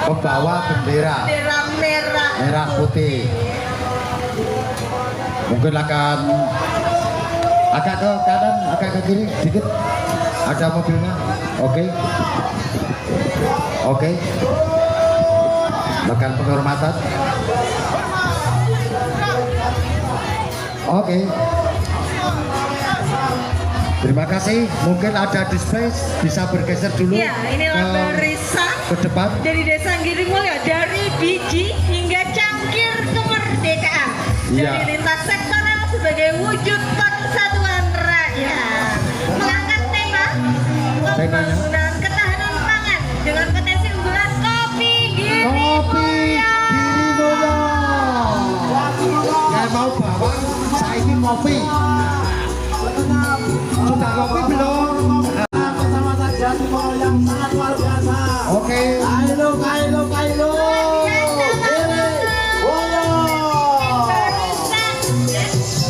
Pembawa bendera merah putih. Mungkin akan agak ke kanan, agak ke kiri sedikit. Ada mobilnya. Oke. Oke. Lakukan penghormatan. Oke. Terima kasih. Mungkin ada display, bisa bergeser dulu. Ya, inilah barisan ke depan dari Desa Girimulyo, dari biji hingga cangkir kemerdekaan, dari lintas sektoral sebagai wujud persatuan rakyat, mengangkat tema pembangunan ketahanan pangan dengan potensi unggulan kopi Girimulyo. Saya mau bawa saya ini kopi. Sudah kopi belum? Kecamatan Jatimulyo yang sangat luar biasa. Oke. Kailo.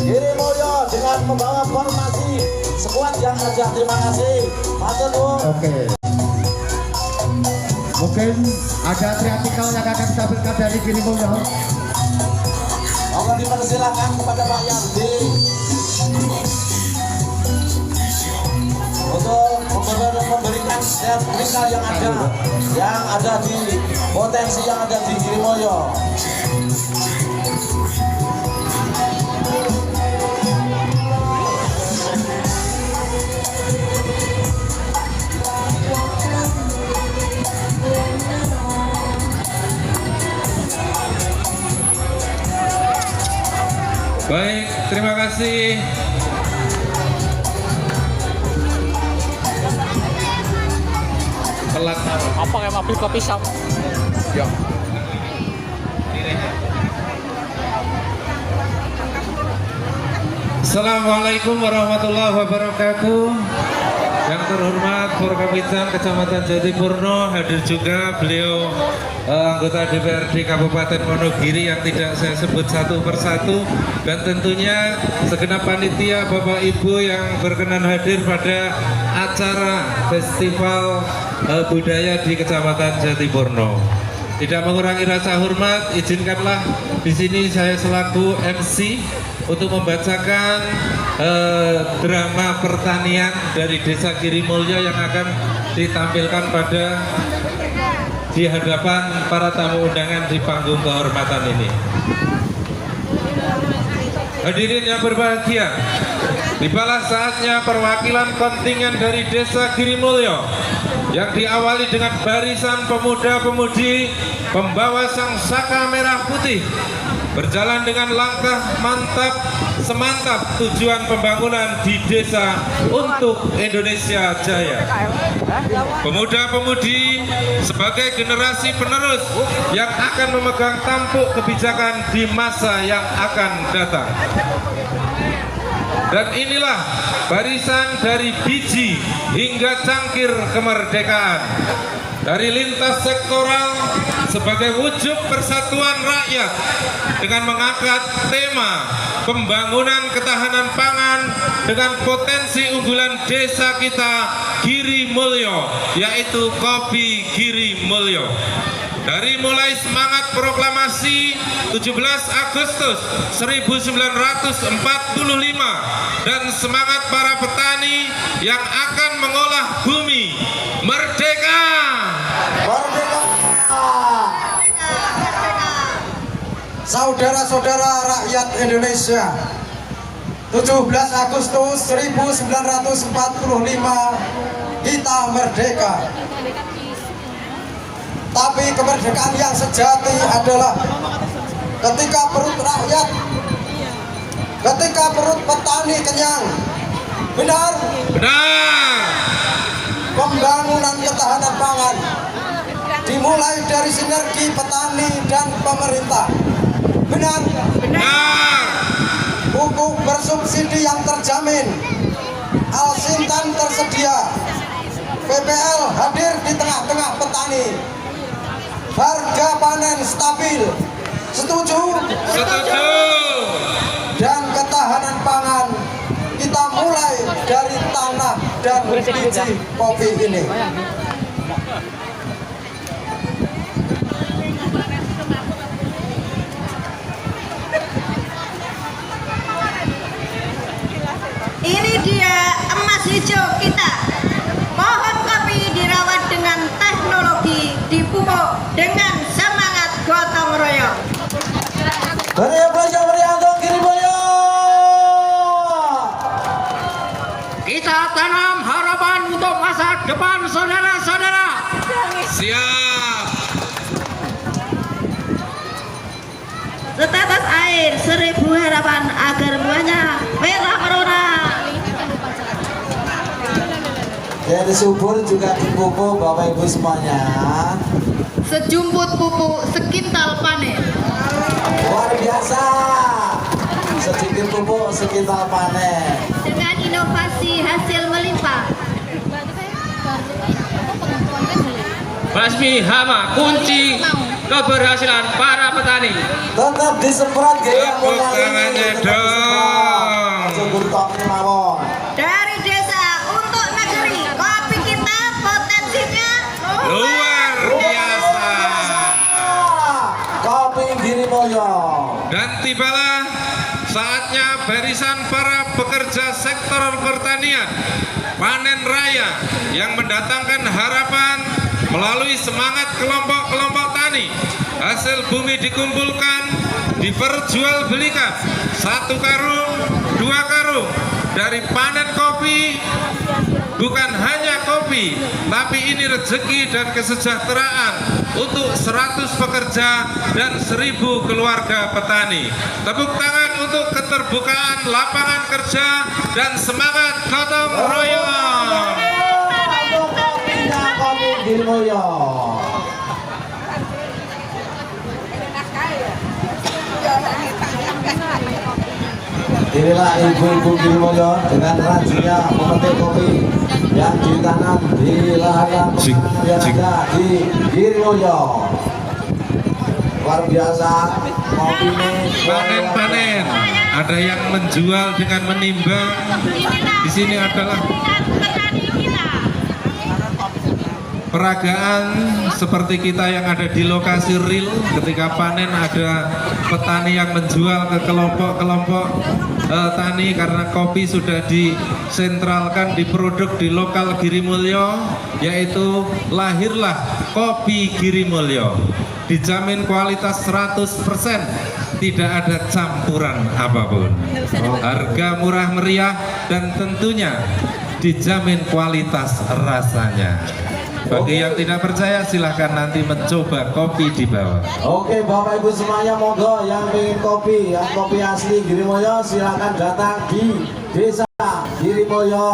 Girimulyo dengan membawa formasi sekuat yang kerja. Terima kasih. Matur nuwun. Oke. Mungkin ada triatikal yang akan ditampilkan dari Girimulyo. Mohon dipersilakan kepada Pak Yardi untuk memberikan sertifikat yang ada di potensi yang ada di Girimulyo. Baik, terima kasih. Pelat apa kayak mobil kopi shop. ya. Assalamualaikum warahmatullahi wabarakatuh. Yang terhormat Forkapitsan Kecamatan Jatipurno, hadir juga beliau anggota DPRD Kabupaten Wonogiri yang tidak saya sebut satu persatu, dan tentunya segenap panitia Bapak Ibu yang berkenan hadir pada acara Festival Budaya di Kecamatan Jatipurno. Tidak mengurangi rasa hormat, izinkanlah di sini saya selaku MC untuk membacakan drama pertanian dari Desa Girimulyo yang akan ditampilkan di hadapan para tamu undangan di panggung kehormatan ini. Hadirin yang berbahagia, tibalah saatnya perwakilan kontingen dari Desa Girimulyo yang diawali dengan barisan pemuda-pemudi pembawa sang saka merah putih berjalan dengan langkah semantap tujuan pembangunan di desa untuk Indonesia Jaya. Pemuda-pemudi sebagai generasi penerus yang akan memegang tampuk kebijakan di masa yang akan datang. Dan inilah barisan dari biji hingga cangkir kemerdekaan, dari lintas sektoral sebagai wujud persatuan rakyat dengan mengangkat tema pembangunan ketahanan pangan dengan potensi unggulan desa kita Girimulyo, yaitu kopi Girimulyo. Dari mulai semangat proklamasi 17 Agustus 1945 dan semangat para petani yang akan mengolah bumi. Merdeka! Merdeka! Saudara-saudara rakyat Indonesia, 17 Agustus 1945 kita merdeka. Tapi kemerdekaan yang sejati adalah ketika perut rakyat, ketika perut petani kenyang. Benar? Benar! Pembangunan ketahanan pangan dimulai dari sinergi petani dan pemerintah. Benar? Benar! Pupuk bersubsidi yang terjamin, Al-Sintan tersedia, PPL hadir di tengah-tengah petani, harga panen stabil. Setuju? Setuju! Dan ketahanan pangan kita mulai dari tanah dan biji kopi ini. Beri aplausnya meriah untuk Girimoyo. Kita tanam harapan untuk masa depan saudara-saudara. Siap. Setetes air 1000 harapan agar buahnya merah merona. Dari subur juga dipupuk Bapak Ibu semuanya. Sejumput pupuk sekintal panen. Luar biasa. Sedikit pupuk sekitar panen. Dengan inovasi hasil melimpah. Basmi hama kunci keberhasilan para petani. Tetap disemprot gaya Tepuk tangannya dong. Subur tok mawon. Dari desa untuk negeri, kopi kita potensinya Luar biasa. Kopi Girimoyo. Dan tibalah saatnya barisan para pekerja sektor pertanian panen raya yang mendatangkan harapan melalui semangat kelompok-kelompok tani. Hasil bumi dikumpulkan, diperjualbelikan 1 karung, 2 karung. Dari panen kopi, bukan hanya kopi, tapi ini rezeki dan kesejahteraan untuk 100 pekerja dan 1000 keluarga petani. Tepuk tangan untuk keterbukaan lapangan kerja dan semangat gotong royong. Untuk kopinya Kopi Girimoyo. Inilah ibu-ibu Girimoyo dengan rajinnya memetik kopi yang ditanam di lahan pemandangan yang ada di Girimoyo. Luar biasa kopi ini. Panen-panen, ada yang menjual dengan menimbang. Di sini adalah peragaan seperti kita yang ada di lokasi real. Ketika panen ada petani yang menjual ke kelompok-kelompok tani karena kopi sudah disentralkan diproduk di lokal Girimulyo, yaitu lahirlah Kopi Girimulyo. Dijamin kualitas 100%, tidak ada campuran apapun. Harga murah meriah dan tentunya dijamin kualitas rasanya. Bagi yang tidak percaya silahkan nanti mencoba kopi di bawah. Oke Bapak Ibu semuanya, monggo yang ingin kopi, yang kopi asli Girimoyo silahkan datang di desa Girimoyo.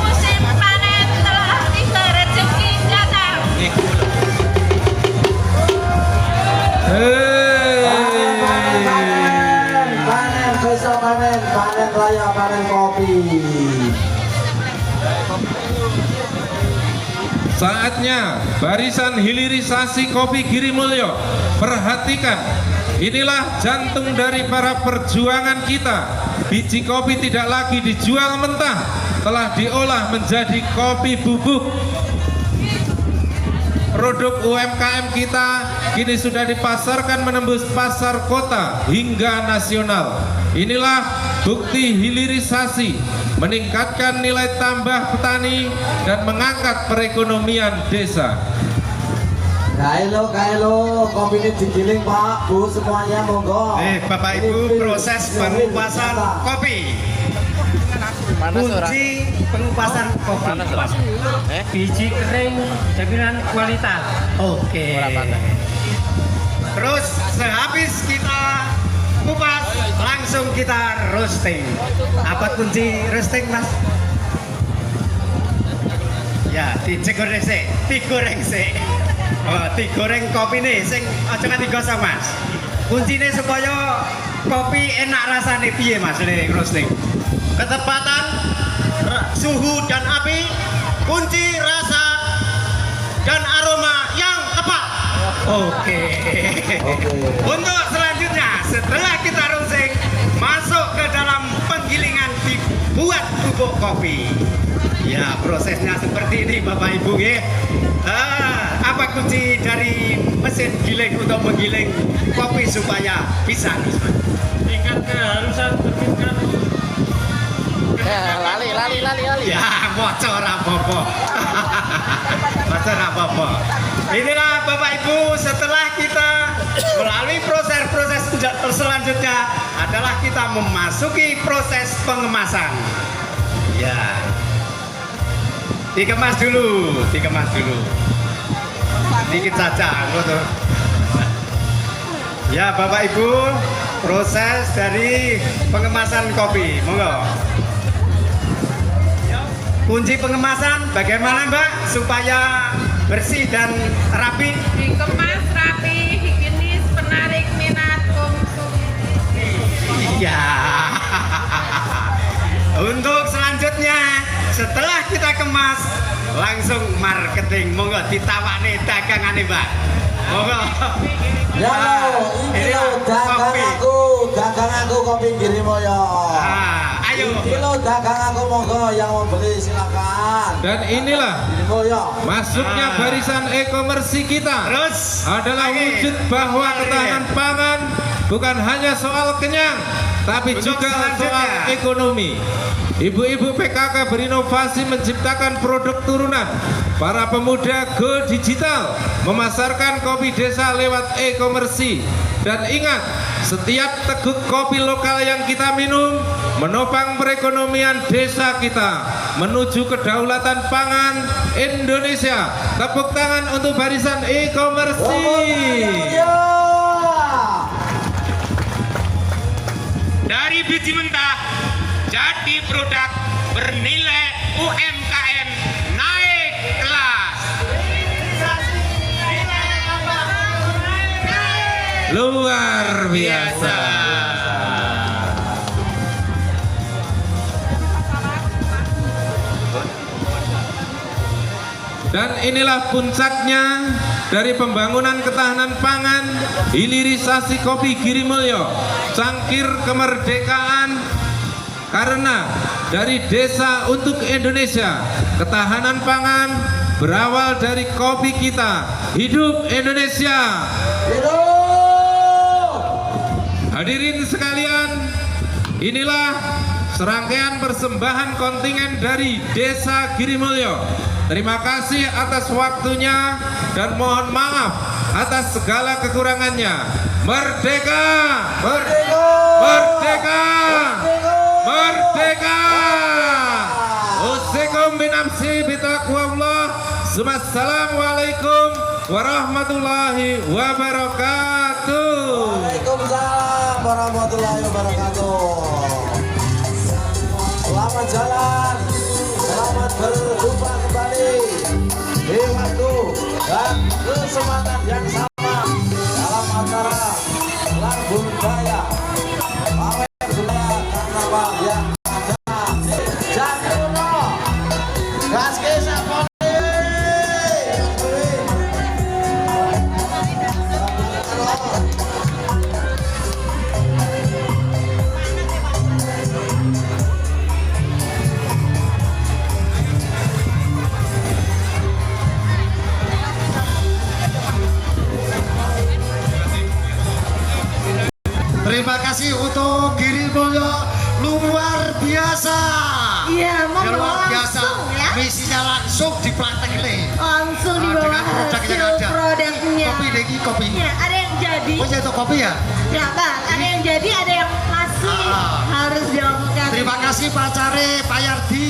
musim panen telah tiba, rezeki datang. Panen, besok panen, panen raya, panen kopi. Saatnya barisan hilirisasi Kopi Girimulyo. Perhatikan, inilah jantung dari para perjuangan kita. Biji kopi tidak lagi dijual mentah, telah diolah menjadi kopi bubuk. Produk UMKM kita kini sudah dipasarkan menembus pasar kota hingga nasional. Inilah bukti hilirisasi, meningkatkan nilai tambah petani dan mengangkat perekonomian desa. Kailo, kopi ini digiling Pak, Bu semuanya monggo. Bapak Ibu, proses pengupasan kopi. Kunci pengupasan kopi. Biji kering jaminan kualitas. Oke. Terus sehabis kita kupas, langsung kita roasting. Apa kunci roasting, Mas? Ya, digoreng sik. Oh, digoreng kopi nih, sing aja nganti gosong Mas. Kuncinya supaya kopi enak rasanya piye Mas, ini roasting. Ketepatan, suhu dan api, kunci rasa dan aroma yang tepat. Oke. Untuk selanjutnya, setelah kita roasting, masuk ke dalam penggilingan dibuat bubuk kopi. Ya, prosesnya seperti ini Bapak Ibu ya. Apa kunci dari mesin giling untuk menggiling kopi supaya bisa tingkat keharusan terbitkan Lali. Ya, bocor apa-apa. Bocor apa-apa. Inilah Bapak Ibu, setelah kita melalui proses-proses selanjutnya adalah kita memasuki proses pengemasan. Ya. Dikemas dulu. Dikit saja, betul. Ya, Bapak Ibu, proses dari pengemasan kopi, monggo. Kunci pengemasan bagaimana Mbak supaya bersih dan rapi? Dikemas rapi, higienis, menarik minat konsumsi. Iya. Untuk selanjutnya, setelah kita kemas, langsung marketing. Monggo ditawakne dagangane Mbak. Monggo. Ya lo, ini lo dagang aku kopi Girimoyo. Ayo. Ini lo dagang aku monggo yang mau beli silakan. Dan inilah Girimoyo. masuknya barisan e-commerce kita Terus adalah lagi. wujud bahwa ketahanan pangan bukan hanya soal kenyang, tapi Untuk juga soal selanjutnya. ekonomi. Ibu-ibu PKK berinovasi menciptakan produk turunan. Para pemuda go digital memasarkan kopi desa lewat e-commerce. Dan ingat, setiap teguk kopi lokal yang kita minum menopang perekonomian desa kita menuju kedaulatan pangan Indonesia. Tepuk tangan untuk barisan e-commerce. Dari biji mentah jadi produk bernilai UMKM naik kelas. Luar biasa. Dan inilah puncaknya dari pembangunan ketahanan pangan, hilirisasi kopi Girimulyo, cangkir kemerdekaan. Karena dari desa untuk Indonesia, ketahanan pangan berawal dari kopi kita. Hidup Indonesia! Hadirin sekalian, inilah serangkaian persembahan kontingen dari Desa Girimulyo. Terima kasih atas waktunya dan mohon maaf atas segala kekurangannya. Merdeka! Merdeka! Merdeka! Merdeka! Usikum binamsi bitaqwallah. Assalamualaikum warahmatullahi wabarakatuh. Waalaikumsalam warahmatullahi wabarakatuh. Selamat jalan, selamat berjumpa kembali di waktu dan kesempatan yang sama dalam acara lagu budaya pamer budaya karnaval yang ada di Jakarta. Gaske Sapone. Terima kasih untuk Girimulyo, luar biasa. Iya, mau luar biasa. langsung ya. Misinya langsung dipraktek ini. Langsung dibawa Dengan produk yang hasil ada. produknya. Kopi lagi kopi. Ya, ada yang jadi. Oh, itu kopi ya? Ya, Bang, ada yang jadi, ada yang masih harus dilakukan. Terima kasih Pak Care, Pak Yardi.